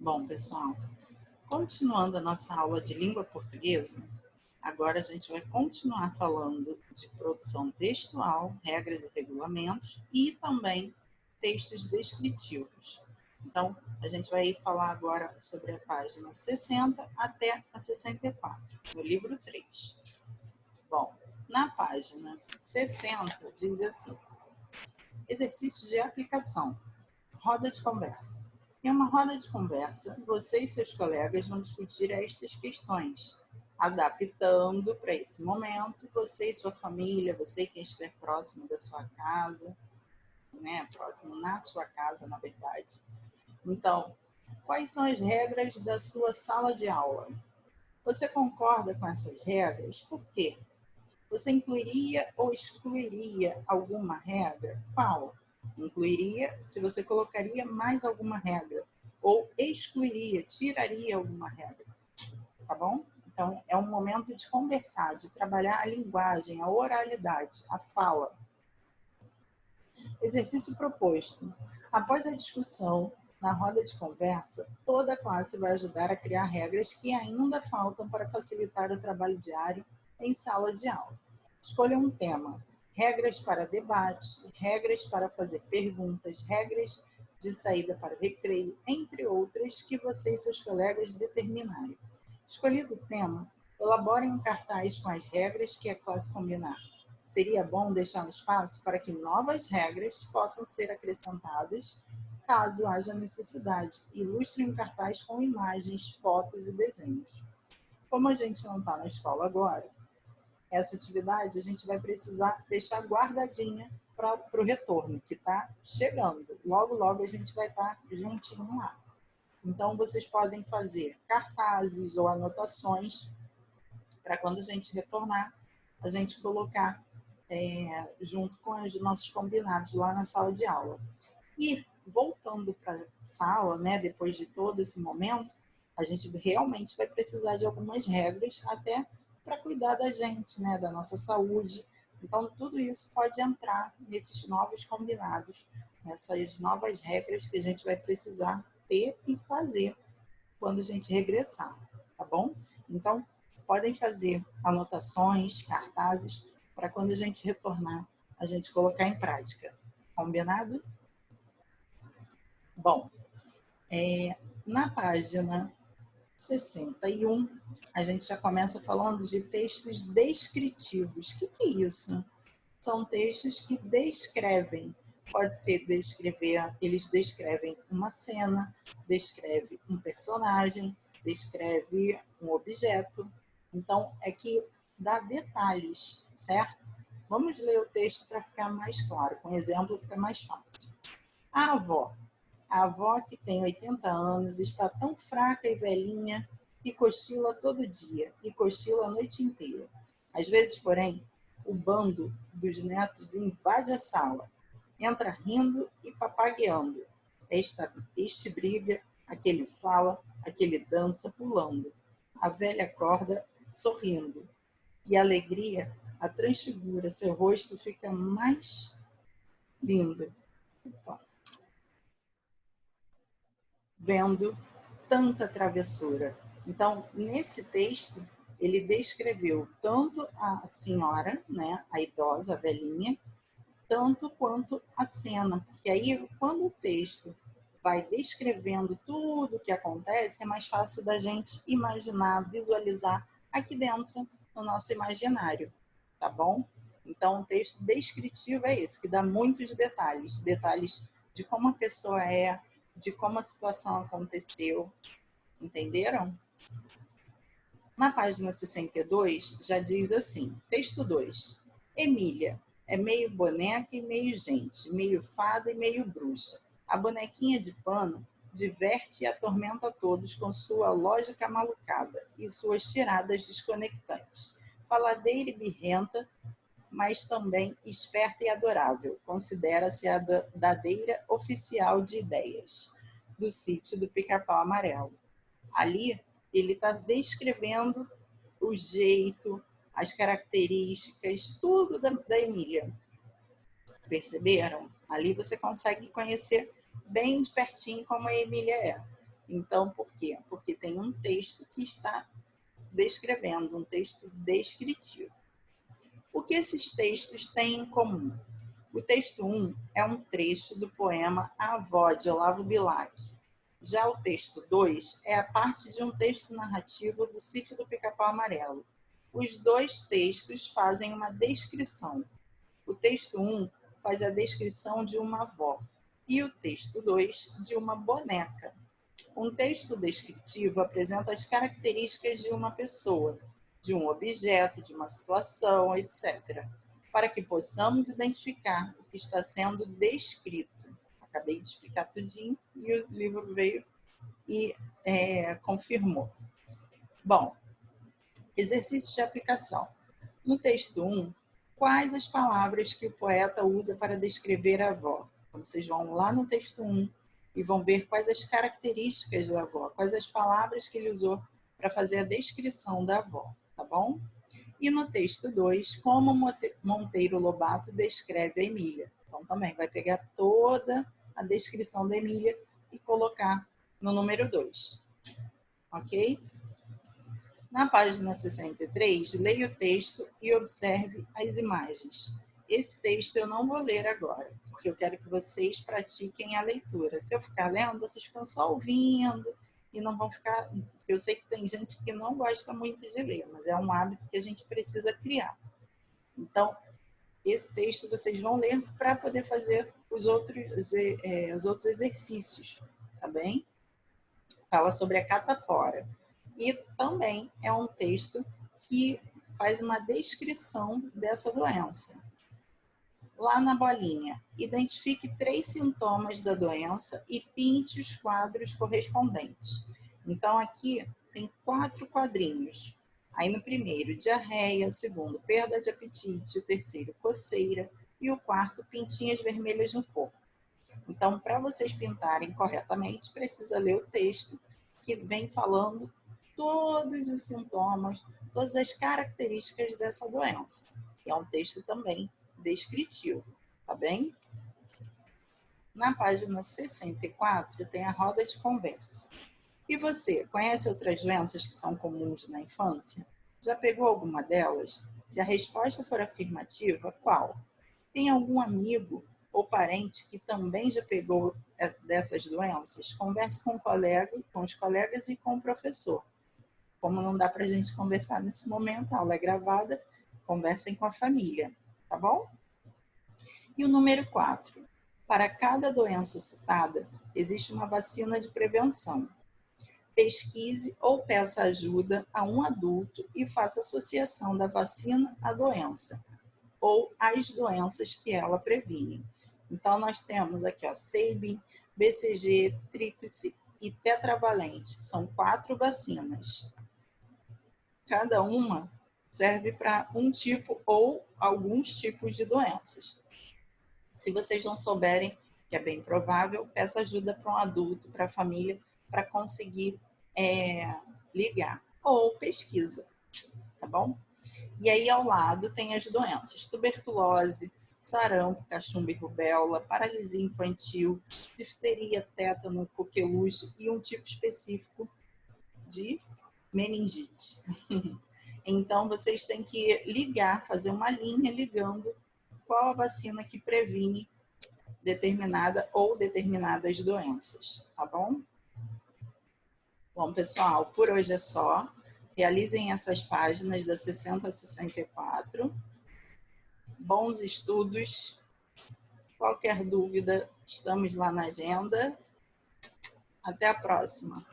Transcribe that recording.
Bom, pessoal, continuando a nossa aula de língua portuguesa, agora a gente vai continuar falando de produção textual, regras e regulamentos e também textos descritivos. Então, a gente vai falar agora sobre a página 60 até a 64, no livro 3. Bom, na página 60 diz assim: exercício de aplicação, roda de conversa. Em uma roda de conversa, você e seus colegas vão discutir estas questões, adaptando para esse momento você e sua família, você e quem estiver próximo da sua casa, né? Próximo na sua casa, na verdade. Então, quais são as regras da sua sala de aula? Você concorda com essas regras? Por quê? Você incluiria ou excluiria alguma regra? Qual? Incluiria se você colocaria mais alguma regra. Ou excluiria, tiraria alguma regra. Tá bom? Então, é um momento de conversar, de trabalhar a linguagem, a oralidade, a fala. Exercício proposto. Após a discussão, na roda de conversa, toda a classe vai ajudar a criar regras que ainda faltam para facilitar o trabalho diário em sala de aula. Escolha um tema: regras para debate, regras para fazer perguntas, regras de saída para o recreio, entre outras que você e seus colegas determinarem. Escolhido o tema, elaborem um cartaz com as regras que a classe combinar. Seria bom deixar um espaço para que novas regras possam ser acrescentadas, caso haja necessidade. Ilustre um cartaz com imagens, fotos e desenhos. Como a gente não está na escola agora, essa atividade a gente vai precisar deixar guardadinha para o retorno, que está chegando. Logo, logo a gente vai estar juntinho lá. Então, vocês podem fazer cartazes ou anotações para quando a gente retornar, a gente colocar junto com os nossos combinados lá na sala de aula. E voltando para a sala, né, depois de todo esse momento, a gente realmente vai precisar de algumas regras até para cuidar da gente, né, da nossa saúde. Então, tudo isso pode entrar nesses novos combinados, nessas novas regras que a gente vai precisar ter e fazer quando a gente regressar, tá bom? Então, podem fazer anotações, cartazes, para quando a gente retornar, a gente colocar em prática. Combinado? Bom, na página 61, a gente já começa falando de textos descritivos. O que é isso? São textos que descrevem. Pode ser descrever, eles descrevem uma cena, descreve um personagem, descreve um objeto. Então, é que dá detalhes, certo? Vamos ler o texto para ficar mais claro. Com exemplo, fica mais fácil. A avó que tem 80 anos, está tão fraca e velhinha e cochila todo dia, e cochila a noite inteira. Às vezes, porém, o bando dos netos invade a sala, entra rindo e papagueando. Este briga, aquele fala, aquele dança pulando. A velha acorda sorrindo, e a alegria a transfigura, seu rosto fica mais lindo, vendo tanta travessura. Então, nesse texto, ele descreveu tanto a senhora, né, a idosa, a velhinha, tanto quanto a cena, porque aí, quando o texto vai descrevendo tudo o que acontece, é mais fácil da gente imaginar, visualizar aqui dentro no nosso imaginário, tá bom? Então, o texto descritivo é esse, que dá muitos detalhes, detalhes de como a pessoa é, de como a situação aconteceu, entenderam? Na página 62, já diz assim, texto 2. Emília é meio boneca e meio gente, meio fada e meio bruxa. A bonequinha de pano diverte e atormenta todos com sua lógica malucada e suas tiradas desconectantes. Faladeira e birrenta, mas também esperta e adorável. Considera-se a dadeira oficial de ideias do sítio do Pica-Pau Amarelo. Ali, ele está descrevendo o jeito, as características, tudo da Emília. Perceberam? Ali você consegue conhecer bem de pertinho como a Emília é. Então, por quê? Porque tem um texto que está descrevendo, um texto descritivo. O que esses textos têm em comum? O texto 1 é um trecho do poema A Avó, de Olavo Bilac. Já o texto 2 é a parte de um texto narrativo do Sítio do Pica-Pau Amarelo. Os dois textos fazem uma descrição. O texto 1 faz a descrição de uma avó e o texto 2 de uma boneca. Um texto descritivo apresenta as características de uma pessoa, de um objeto, de uma situação, etc., para que possamos identificar o que está sendo descrito. Acabei de explicar tudinho e o livro veio e confirmou. Bom, exercício de aplicação. No texto 1, quais as palavras que o poeta usa para descrever a avó? Então, vocês vão lá no texto 1 e vão ver quais as características da avó, quais as palavras que ele usou para fazer a descrição da avó, tá bom? E no texto 2, como Monteiro Lobato descreve a Emília. Então, também vai pegar toda a descrição da Emília e colocar no número 2, ok? Na página 63, leia o texto e observe as imagens. Esse texto eu não vou ler agora, porque eu quero que vocês pratiquem a leitura. Se eu ficar lendo, vocês ficam só ouvindo e não vão ficar... Eu sei que tem gente que não gosta muito de ler, mas é um hábito que a gente precisa criar. Então, esse texto vocês vão ler para poder fazer os outros exercícios, tá bem? Fala sobre a catapora. E também é um texto que faz uma descrição dessa doença. Lá na bolinha, identifique 3 sintomas da doença e pinte os quadros correspondentes. Então, aqui tem 4 quadrinhos. Aí no primeiro, diarreia, o segundo, perda de apetite, o terceiro, coceira e o quarto, pintinhas vermelhas no corpo. Então, para vocês pintarem corretamente, precisa ler o texto que vem falando todos os sintomas, todas as características dessa doença. E é um texto também descritivo, tá bem? Na página 64 tem a roda de conversa. E você, conhece outras doenças que são comuns na infância? Já pegou alguma delas? Se a resposta for afirmativa, qual? Tem algum amigo ou parente que também já pegou dessas doenças? Converse com os colegas e com o professor. Como não dá para a gente conversar nesse momento, a aula é gravada, conversem com a família, tá bom? E o número 4. Para cada doença citada, existe uma vacina de prevenção. Pesquise ou peça ajuda a um adulto e faça associação da vacina à doença ou às doenças que ela previne. Então, nós temos aqui, ó, Sabin, BCG, Tríplice e Tetravalente. São 4 vacinas. Cada uma serve para um tipo ou alguns tipos de doenças. Se vocês não souberem, que é bem provável, peça ajuda para um adulto, para a família, para conseguir ligar. Ou pesquisa, tá bom? E aí ao lado tem as doenças: tuberculose, sarampo, cachumba e rubéola, paralisia infantil, difteria, tétano, coqueluche e um tipo específico de meningite. Então, vocês têm que ligar, fazer uma linha ligando qual a vacina que previne determinada ou determinadas doenças, tá bom? Bom, pessoal, por hoje é só. Realizem essas páginas da 60 a 64. Bons estudos. Qualquer dúvida, estamos lá na agenda. Até a próxima.